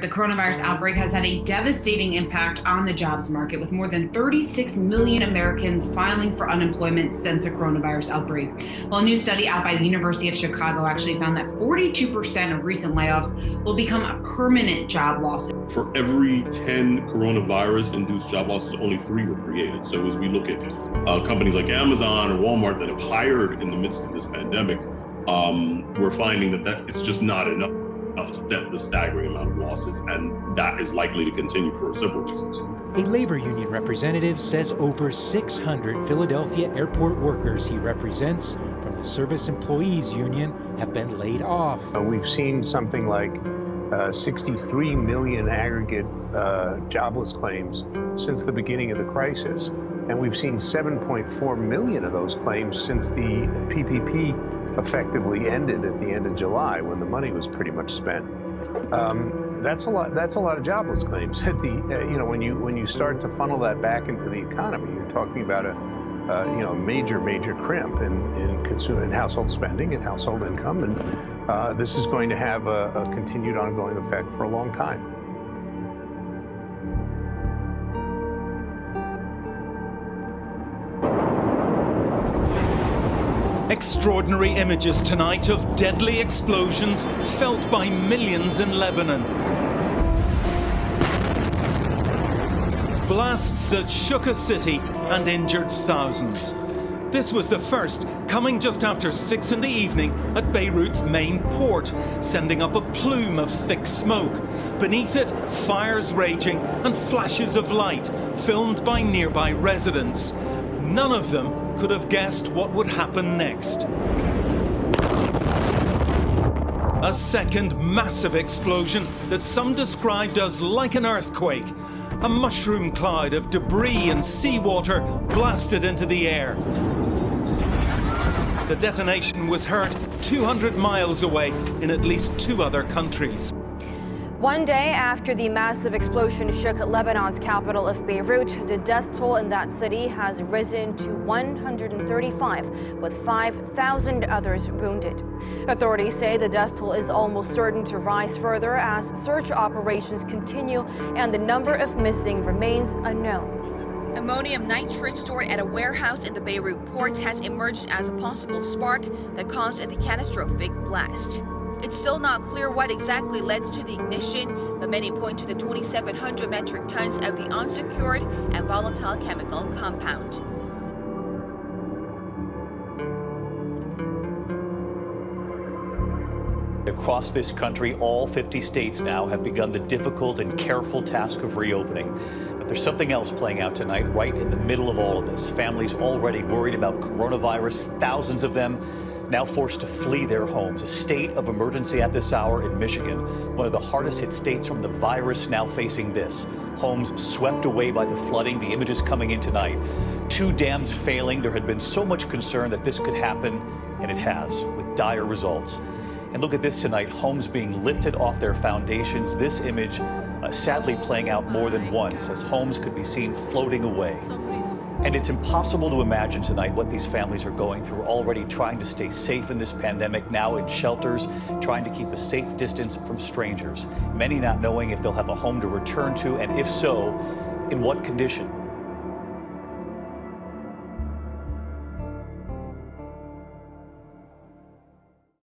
The coronavirus outbreak has had a devastating impact on the jobs market, with more than 36 million Americans filing for unemployment since the coronavirus outbreak. Well, a new study out by the University of Chicago actually found that 42% of recent layoffs will become a permanent job loss. For every 10 coronavirus-induced job losses, only 3 were created. So as we look at companies like Amazon or Walmart that have hired in the midst of this pandemic, we're finding that it's just not enough to set the staggering amount of losses, and that is likely to continue for several reasons. A labor union representative says over 600 Philadelphia airport workers he represents from the Service Employees Union have been laid off. We've seen something like 63 million aggregate jobless claims since the beginning of the crisis, and we've seen 7.4 million of those claims since the PPP effectively ended at the end of July, when the money was pretty much spent. That's a lot. That's a lot of jobless claims. At the when you start to funnel that back into the economy, you're talking about a major crimp in consumer and household spending and household income, and this is going to have a continued ongoing effect for a long time. Extraordinary images tonight of deadly explosions felt by millions in Lebanon. Blasts that shook a city and injured thousands. This was the first, coming just after 6 in the evening at Beirut's main port, sending up a plume of thick smoke. Beneath it, fires raging and flashes of light, filmed by nearby residents. None of them could have guessed what would happen next. A second massive explosion that some described as like an earthquake. A mushroom cloud of debris and seawater blasted into the air. The detonation was heard 200 miles away in at least 2 other countries. One day after the massive explosion shook Lebanon's capital of Beirut, the death toll in that city has risen to 135, with 5,000 others wounded. Authorities say the death toll is almost certain to rise further as search operations continue and the number of missing remains unknown. Ammonium nitrate stored at a warehouse in the Beirut port has emerged as a possible spark that caused the catastrophic blast. It's still not clear what exactly led to the ignition, but many point to the 2,700 metric tons of the unsecured and volatile chemical compound. Across this country, all 50 states now have begun the difficult and careful task of reopening. But there's something else playing out tonight, right in the middle of all of this. Families already worried about coronavirus, thousands of them now forced to flee their homes. A state of emergency at this hour in Michigan, one of the hardest hit states from the virus, now facing this. Homes swept away by the flooding, the images coming in tonight. 2 dams failing. There had been so much concern that this could happen, and it has, with dire results. And look at this tonight, homes being lifted off their foundations. This image sadly playing out more than once as homes could be seen floating away. And it's impossible to imagine tonight what these families are going through, already trying to stay safe in this pandemic, now in shelters, trying to keep a safe distance from strangers. Many not knowing if they'll have a home to return to, and if so, in what condition.